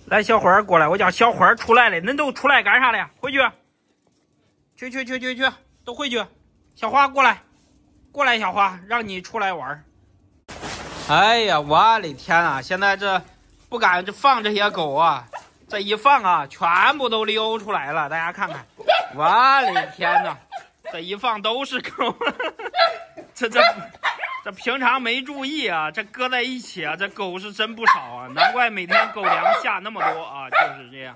来，小花过来，我叫小花出来了，恁都出来干啥了？回去，去，都回去。小花过来，过来，小花，让你出来玩。哎呀，我的天啊！现在这不敢这放这些狗啊，这一放啊，全部都溜出来了。大家看看，我的天哪！这一放都是狗，这平常没注意啊，这搁在一起啊，这狗是真不少啊，难怪每天狗粮下那么多啊，就是这样。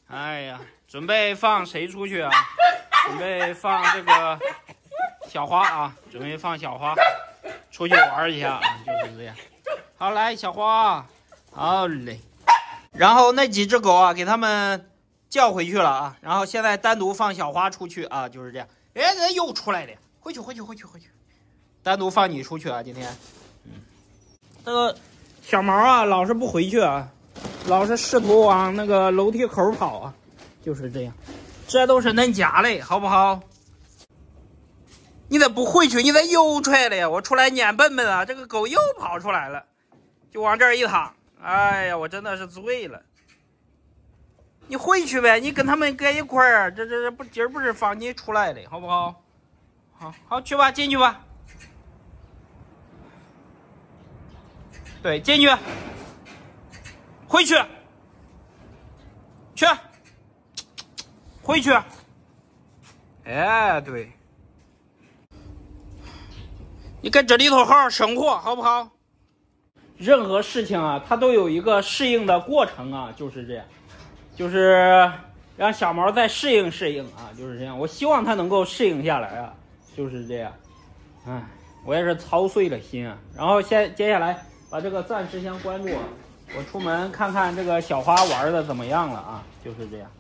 哎呀，准备放谁出去啊？准备放这个小花啊，准备放小花出去玩一下啊，就是这样。好，来小花，好嘞。然后那几只狗啊，给他们叫回去了啊，然后现在单独放小花出去啊，就是这样。哎，人又出来了，回去，单独放你出去啊，今天。这个小毛啊，老是不回去啊，老是试图往那个楼梯口跑啊，就是这样。这都是恁家嘞，好不好？你咋不回去？你咋又出来了呀？我出来撵笨笨啊，这个狗又跑出来了，就往这儿一躺。哎呀，我真的是醉了。你回去呗，你跟他们搁一块儿，这不今儿不是放你出来的，好不好？好去吧，进去吧。对，进去，回去，去，回去。哎，对，你跟这里头好好生活，好不好？任何事情啊，它都有一个适应的过程啊，就是这样。就是让小毛再适应啊，就是这样。我希望它能够适应下来啊，就是这样。哎，我也是操碎了心啊。然后接下来把这个暂时先关注，我出门看看这个小花玩的怎么样了啊，就是这样。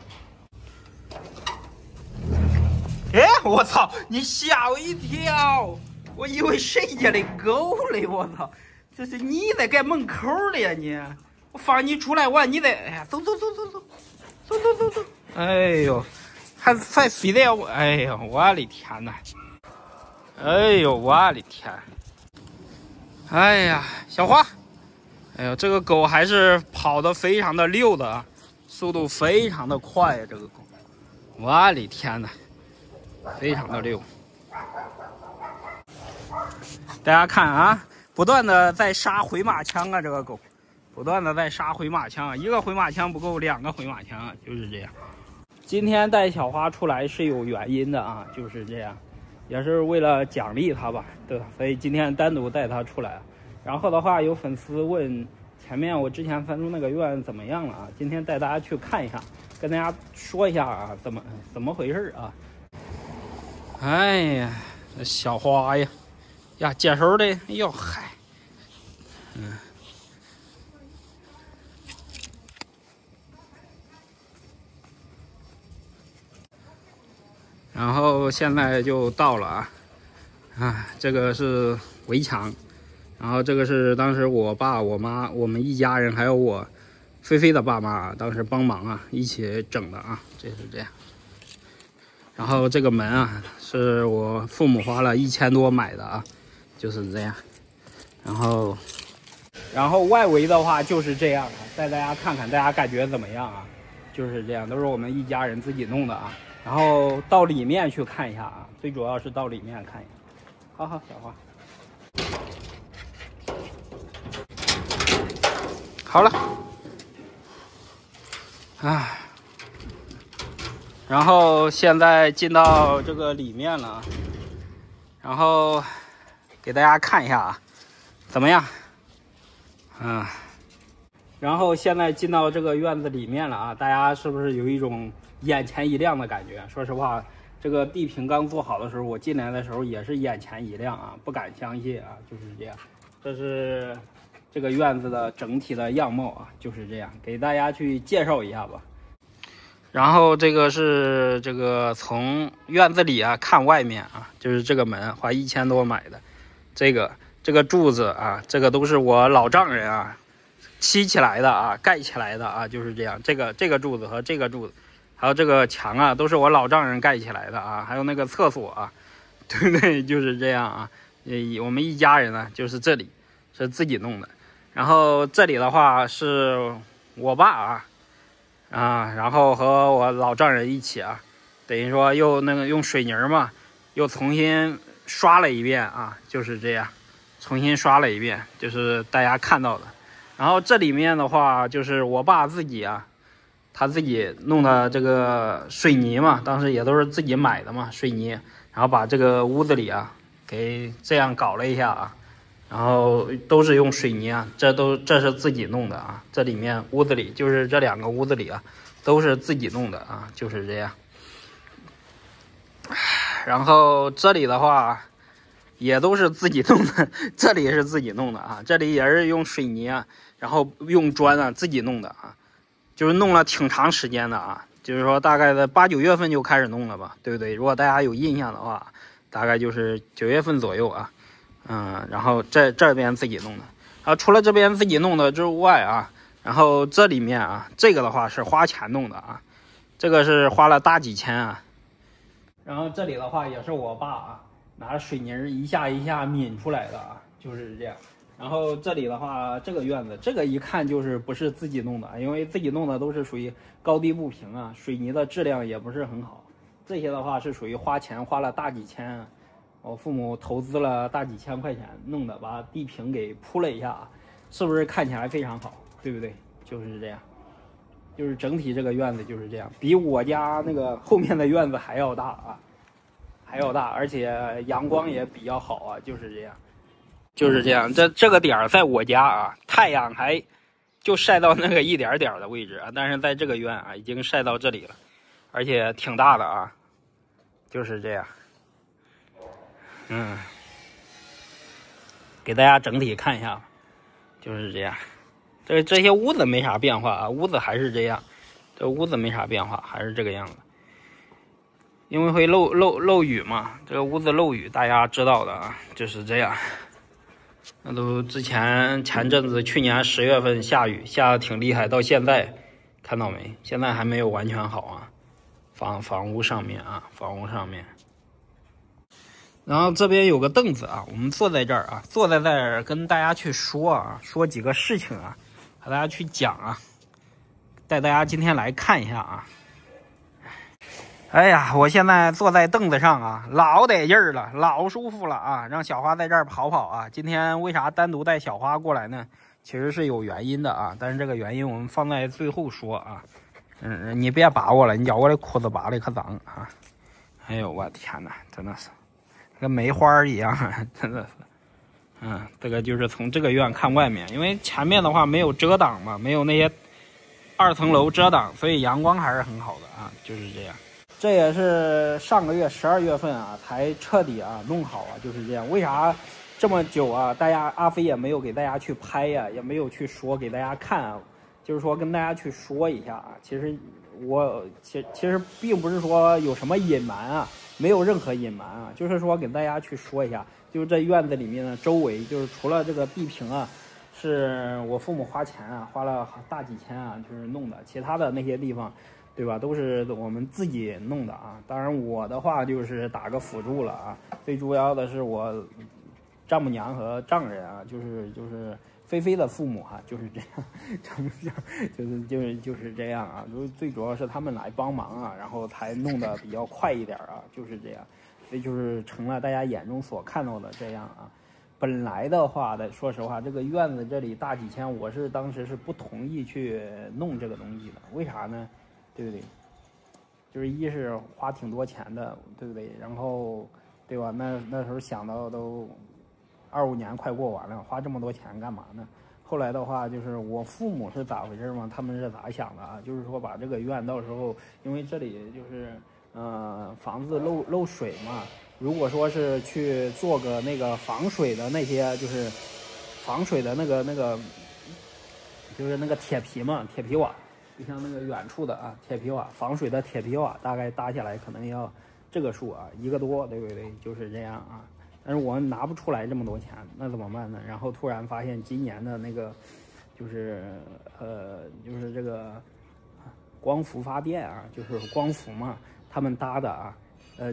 哎，我操！你吓我一跳，我以为谁家的狗嘞！我操，这是你在盖门口了呀你！我放你出来玩，你在哎呀，走。走！哎呦，还非得要我！哎呦，我的天哪！哎呦，我的天！哎呀，小花！哎呦，这个狗还是跑得非常的溜的啊，速度非常的快呀，这个狗！我的天哪，非常的溜！大家看啊，不断的在杀回马枪啊，这个狗。不断的在杀回马枪，一个回马枪不够，2个回马枪啊，就是这样。今天带小花出来是有原因的啊，就是这样，也是为了奖励她吧，对吧？所以今天单独带她出来。然后的话，有粉丝问前面我之前翻出那个院怎么样了啊？今天带大家去看一下，跟大家说一下啊，怎么回事啊？哎呀，这小花呀，接手的，哎呦嗨，然后现在就到了啊，这个是围墙，然后这个是当时我爸、我妈、我们一家人还有我菲菲的爸妈当时帮忙啊，一起整的啊，这是这样。然后这个门啊，是我父母花了1000多买的啊，就是这样。然后外围的话就是这样啊，带大家看看，大家感觉怎么样啊？就是这样，都是我们一家人自己弄的啊。然后到里面去看一下啊，最主要是到里面看一下。好，小花，好了，哎，然后现在进到这个里面了，然后给大家看一下啊，怎么样？然后现在进到这个院子里面了啊，大家是不是有一种眼前一亮的感觉？说实话，这个地坪刚做好的时候，我进来的时候也是眼前一亮啊，不敢相信啊，就是这样。这是这个院子的整体的样貌啊，就是这样，给大家去介绍一下吧。然后这个是这个从院子里啊看外面啊，就是这个门花1000多买的，这个柱子啊，这个都是我老丈人啊砌起来的啊，盖起来的啊，就是这样。这个柱子和这个柱子，还有这个墙啊，都是我老丈人盖起来的啊。还有那个厕所啊，对不对？就是这样啊。我们一家人呢，就是这里是自己弄的。然后这里的话是我爸啊，啊，然后和我老丈人一起啊，等于说又那个用水泥嘛，又重新刷了一遍啊，就是这样，重新刷了一遍，就是大家看到的。然后这里面的话，就是我爸自己啊，他自己弄的这个水泥嘛，当时也都是自己买的嘛，水泥，然后把这个屋子里啊给这样搞了一下啊。然后都是用水泥啊，这是自己弄的啊。这里面屋子里就是这2个屋子里啊，都是自己弄的啊，就是这样。然后这里的话也都是自己弄的，这里是自己弄的啊，这里也是用水泥啊，然后用砖啊自己弄的啊，就是弄了挺长时间的啊，就是说大概在8、9月份就开始弄了吧，对不对？如果大家有印象的话，大概就是9月份左右啊。然后这边自己弄的，然后除了这边自己弄的之外啊，然后这里面啊，这个的话是花钱弄的啊，这个是花了大几千啊。然后这里的话也是我爸啊，拿水泥一下一下抿出来的啊，就是这样。然后这里的话，这个院子这个一看就是不是自己弄的，因为自己弄的都是属于高低不平啊，水泥的质量也不是很好。这些的话是属于花钱花了大几千啊。我父母投资了大几千块钱弄的，把地坪给铺了一下，是不是看起来非常好，对不对？就是这样，就是整体这个院子就是这样，比我家那个后面的院子还要大啊，还要大，而且阳光也比较好啊，就是这样，就是这样。这个点儿在我家啊，太阳还就晒到那个一点点的位置啊，但是在这个院啊，已经晒到这里了，而且挺大的啊，就是这样。给大家整体看一下，就是这样。这些屋子没啥变化啊，屋子还是这样，这屋子没啥变化，还是这个样子。因为会漏雨嘛，这个屋子漏雨，大家知道的啊，就是这样。那都之前阵子去年10月份下雨下的挺厉害，到现在看到没？现在还没有完全好啊，房屋上面啊，房屋上面。然后这边有个凳子啊，我们坐在这儿啊，坐在这儿跟大家去说啊，说几个事情啊，和大家去讲啊，带大家今天来看一下啊。哎呀，我现在坐在凳子上啊，老得劲儿了，老舒服了啊，让小花在这儿跑跑啊。今天为啥单独带小花过来呢？其实是有原因的啊，但是这个原因我们放在最后说啊。你别拔我了，你叫我的裤子拔的可脏啊。哎呦我天哪，真的是跟梅花一样，真的是。这个就是从这个院看外面，因为前面的话没有遮挡嘛，没有那些2层楼遮挡，所以阳光还是很好的啊，就是这样。这也是上个月12月份啊才彻底啊弄好啊，就是这样。为啥这么久啊？大家阿飞也没有给大家去拍呀，也没有去说给大家看啊，就是说跟大家去说一下啊。其实我其实并不是说有什么隐瞒啊，没有任何隐瞒啊，就是说给大家去说一下，就是这院子里面的周围，就是除了这个地坪啊，是我父母花钱啊，花了大几千啊，就是弄的，其他的那些地方。对吧？都是我们自己弄的啊。当然我的话就是打个辅助了啊。最主要的是我丈母娘和丈人啊，就是菲菲的父母哈、就是这样，丈母娘就是这样啊。最主要是他们来帮忙啊，然后才弄得比较快一点啊，就是这样。所以就是成了大家眼中所看到的这样啊。本来的话的，说实话，这个院子这里大几千，我是当时是不同意去弄这个东西的。为啥呢？对不对？就是一是花挺多钱的，对不对？然后，对吧？那时候想到都25年快过完了，花这么多钱干嘛呢？后来的话，就是我父母是咋回事嘛？他们是咋想的啊？就是说把这个院到时候，因为这里就是房子漏水嘛，如果说是去做个那个防水的那些，就是防水的那个就是那个铁皮嘛，铁皮瓦。就像那个远处的啊，铁皮瓦防水的铁皮瓦，大概搭下来可能要这个数啊，1个多，对不对？就是这样啊。但是我们拿不出来这么多钱，那怎么办呢？然后突然发现今年的那个就是这个光伏发电啊，就是光伏嘛，他们搭的啊，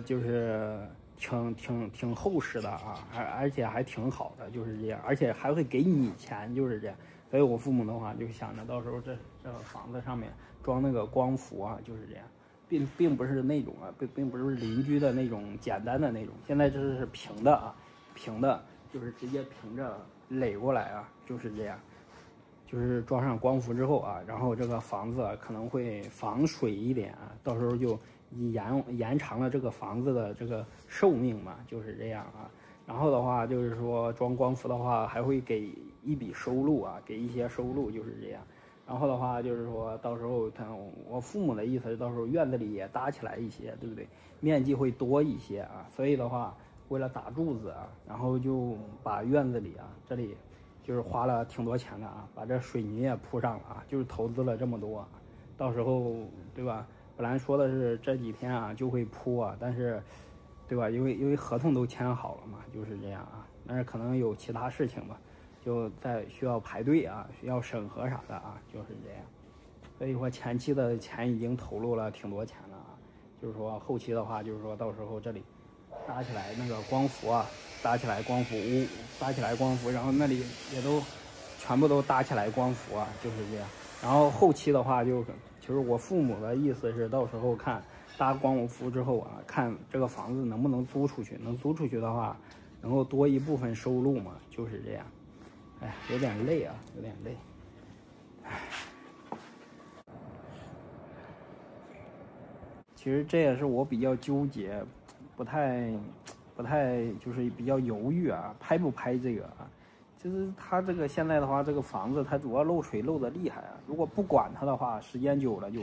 就是挺厚实的啊，而且还挺好的，就是这样，而且还会给你钱，就是这样。所以我父母的话就想着到时候这房子上面装那个光伏啊，就是这样，并不是那种啊，并不是邻居的那种简单的那种，现在这是平的啊，平的，就是直接平着垒过来啊，就是这样。就是装上光伏之后啊，然后这个房子可能会防水一点啊，到时候就延长了这个房子的这个寿命嘛，就是这样啊。然后的话就是说装光伏的话还会给一笔收入啊，给一些收入，就是这样。然后的话就是说到时候我父母的意思是到时候院子里也搭起来一些，对不对？面积会多一些啊，所以的话为了打柱子啊，然后就把院子里啊这里。就是花了挺多钱的啊，把这水泥也铺上了啊，就是投资了这么多，到时候对吧？本来说的是这几天啊就会铺啊，但是，对吧？因为合同都签好了嘛，就是这样啊。但是可能有其他事情吧，就需要排队啊，需要审核啥的啊，就是这样。所以说前期的钱已经投入了挺多钱了啊，就是说后期的话，就是说到时候这里搭起来那个光伏啊。搭起来光伏屋，搭起来光伏，然后那里也都全部都搭起来光伏啊，就是这样。然后后期的话就是我父母的意思是，到时候看搭光伏之后啊，看这个房子能不能租出去，能租出去的话，能够多一部分收入嘛，就是这样。哎，有点累啊，有点累。其实这也是我比较纠结，不太就是比较犹豫啊，拍不拍这个啊？就是它这个现在的话，这个房子它主要漏水漏的厉害啊。如果不管它的话，时间久了就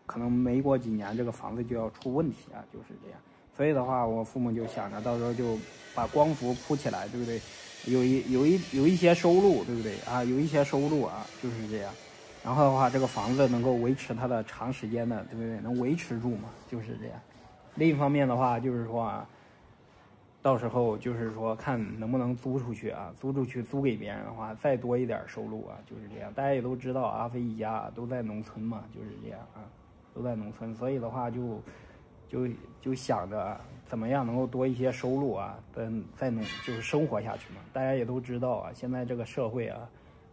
可能没过几年，这个房子就要出问题啊，就是这样。所以的话，我父母就想着到时候就把光伏铺起来，对不对？有一些收入，对不对啊？有一些收入啊，就是这样。然后的话，这个房子能够维持它的长时间的，对不对？能维持住嘛，就是这样。另一方面的话，就是说啊。到时候就是说看能不能租出去啊，租出去租给别人的话，再多一点收入啊，就是这样。大家也都知道，阿飞一家都在农村嘛，就是这样啊，都在农村，所以的话就想着怎么样能够多一些收入啊，就是生活下去嘛。大家也都知道啊，现在这个社会啊，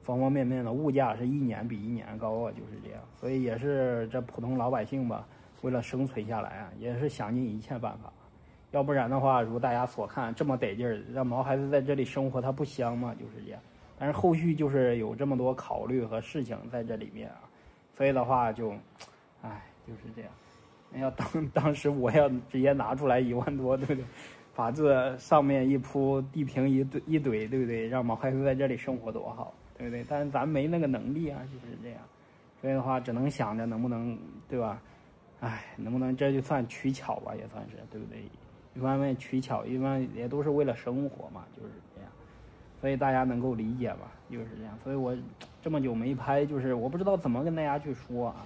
方方面面的物价是一年比一年高啊，就是这样。所以也是这普通老百姓吧，为了生存下来啊，也是想尽一切办法。要不然的话，如大家所看，这么得劲儿，让毛孩子在这里生活，它不香吗？就是这样。但是后续就是有这么多考虑和事情在这里面啊，所以的话就，就是这样。要当时我要直接拿出来1万多，对不对？把这上面一铺，地平一怼，对不对？让毛孩子在这里生活多好，对不对？但是咱没那个能力啊，就是这样。所以的话，只能想着能不能，对吧？能不能这就算取巧吧，也算是，对不对？一方面取巧，一方面也都是为了生活嘛，就是这样，所以大家能够理解吧，就是这样。所以我这么久没拍，就是我不知道怎么跟大家去说啊，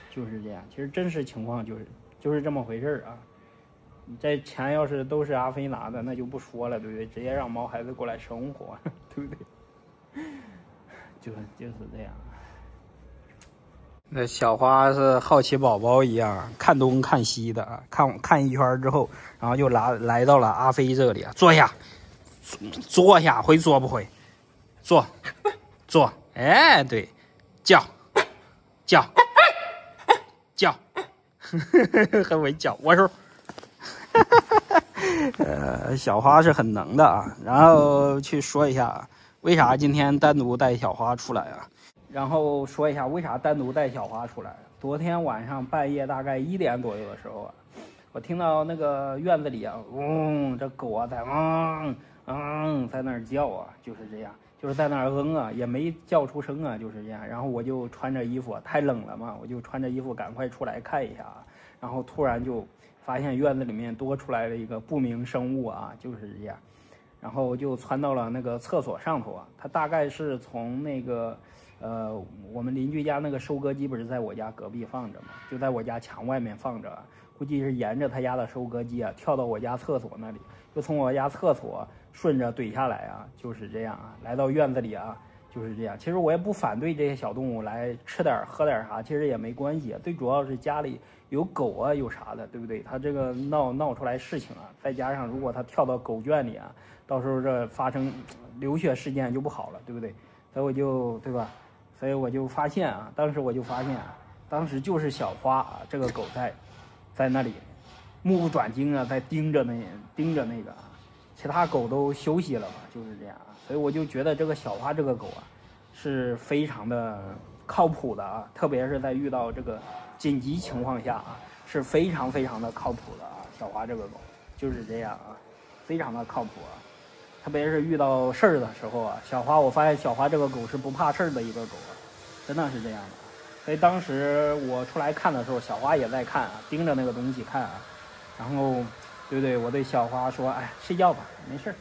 就是这样。其实真实情况就是这么回事啊。这钱要是都是阿飞拿的，那就不说了，对不对？直接让毛孩子过来生活，对不对？就是这样。那小花是好奇宝宝一样，看东看西的啊，看一圈之后，然后就来到了阿飞这里啊，坐下，会坐不会？坐，哎，对，叫，很会叫，我说，小花是很能的啊，然后去说一下，为啥今天单独带小花出来啊？然后说一下为啥单独带小花出来。昨天晚上半夜大概1点左右的时候啊，我听到那个院子里啊，这狗啊在在那儿叫啊，就是这样，就是在那儿啊，也没叫出声啊，就是这样。然后我就穿着衣服，太冷了嘛，我就穿着衣服赶快出来看一下啊。然后突然就发现院子里面多出来了一个不明生物啊，就是这样。然后就窜到了那个厕所上头啊，它大概是从那个。我们邻居家那个收割机不是在我家隔壁放着嘛，就在我家墙外面放着，估计是沿着他家的收割机啊跳到我家厕所那里，就从我家厕所顺着怼下来啊，就是这样啊，来到院子里啊，就是这样。其实我也不反对这些小动物来吃点喝点啥，其实也没关系，最主要是家里有狗啊有啥的，对不对？它这个闹出来事情啊，再加上如果它跳到狗圈里啊，到时候这发生流血事件就不好了，对不对？所以我就对吧？所以我就发现啊，当时就是小花啊这个狗在那里目不转睛啊，在盯着那个啊，其他狗都休息了嘛，就是这样啊。所以我就觉得这个小花这个狗啊是非常的靠谱的啊，特别是在遇到这个紧急情况下啊，是非常的靠谱的啊。小花这个狗就是这样啊，非常的靠谱啊。特别是遇到事儿的时候啊，我发现小花这个狗是不怕事儿的一个狗啊，真的是这样的。所以当时我出来看的时候，小花也在看啊，盯着那个东西看啊。然后，对不对？我对小花说：“哎，睡觉吧，没事儿。”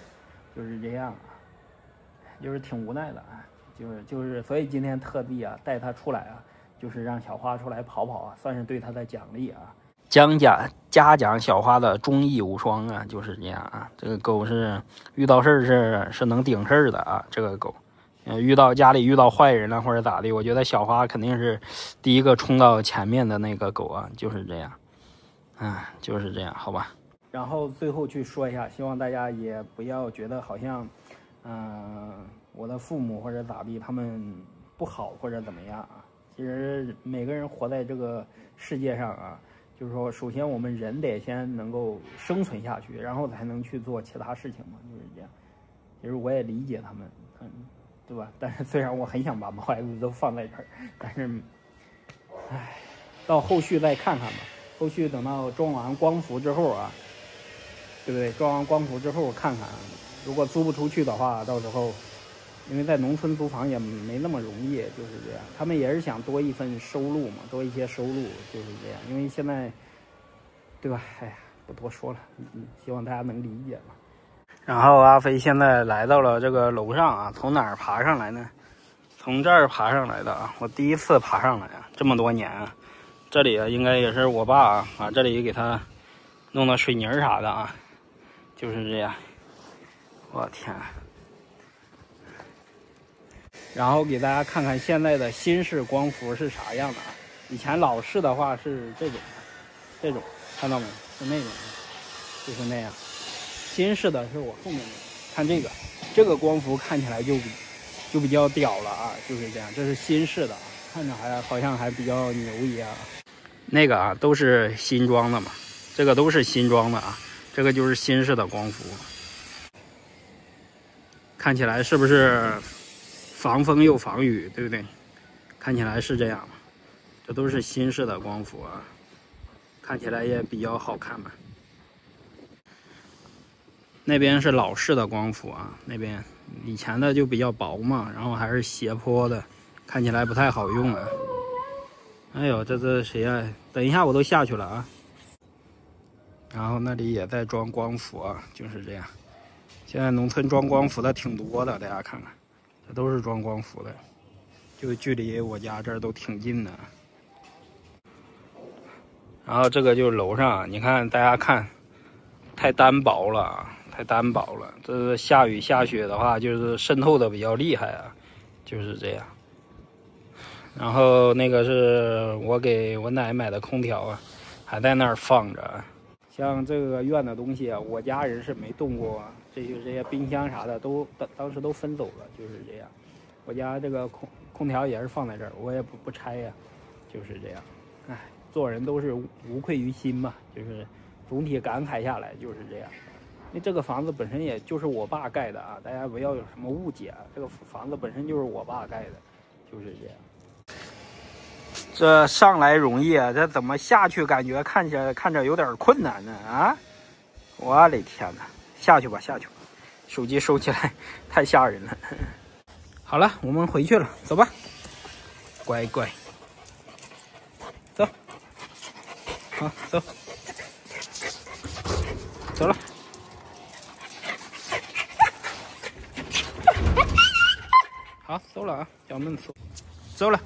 就是这样啊，就是挺无奈的啊，就是，所以今天特地啊带它出来啊，就是让小花出来跑跑啊，算是对它的奖励啊。嘉奖小花的忠义无双啊，就是这样啊。这个狗是遇到事儿是能顶事儿的啊。这个狗，家里遇到坏人了或者咋的，我觉得小花肯定是第一个冲到前面的那个狗啊，就是这样，就是这样，好吧。然后最后去说一下，希望大家也不要觉得好像，我的父母或者咋地，他们不好或者怎么样啊。其实每个人活在这个世界上啊。就是说，首先我们人得先能够生存下去，然后才能去做其他事情嘛，就是这样。其实我也理解他们，对吧？但是虽然我很想把毛孩子都放在这儿，但是，到后续再看看吧。后续等到装完光伏之后啊，对不对？装完光伏之后看看，如果租不出去的话，到时候。因为在农村租房也没那么容易，就是这样。他们也是想多一份收入嘛，多一些收入，就是这样。因为现在，对吧？哎呀，不多说了，希望大家能理解吧。然后阿飞现在来到了这个楼上啊，从哪儿爬上来呢？从这儿爬上来的啊，我第一次爬上来啊，这么多年啊，这里啊应该也是我爸啊，这里给他弄的水泥啥的啊，就是这样。我天！然后给大家看看现在的新式光伏是啥样的啊？以前老式的话是这种，看到没？是那种，就是那样。新式的是我后面的，看这个光伏看起来就比较屌了啊，就是这样。这是新式的，看着好像还比较牛一样。那个啊都是新装的嘛，这个都是新装的啊，这个就是新式的光伏。看起来是不是？防风又防雨，对不对？看起来是这样，这都是新式的光伏啊，看起来也比较好看嘛。那边是老式的光伏啊，那边以前的就比较薄嘛，然后还是斜坡的，看起来不太好用啊。哎呦，这谁呀？等一下我都下去了啊。然后那里也在装光伏啊，就是这样。现在农村装光伏的挺多的，大家看看。这都是装光伏的，就距离我家这儿都挺近的。然后这个就是楼上，你看大家看，太单薄了啊，太单薄了。这下雨下雪的话，就是渗透的比较厉害啊，就是这样。然后那个是我给我奶买的空调啊，还在那儿放着。像这个院的东西啊，我家人是没动过。这些冰箱啥的都当时都分走了，就是这样。我家这个空调也是放在这儿，我也不拆呀，就是这样。哎，做人都是无愧于心嘛，就是总体感慨下来就是这样。因为这个房子本身也就是我爸盖的啊，大家不要有什么误解啊。这个房子本身就是我爸盖的，就是这样。这上来容易啊，这怎么下去感觉看着有点困难呢？啊，我的天哪！下去吧，手机收起来，太吓人了。好了，我们回去了，走吧，乖乖，走，好，走了。好，走了啊，小妹子，走了。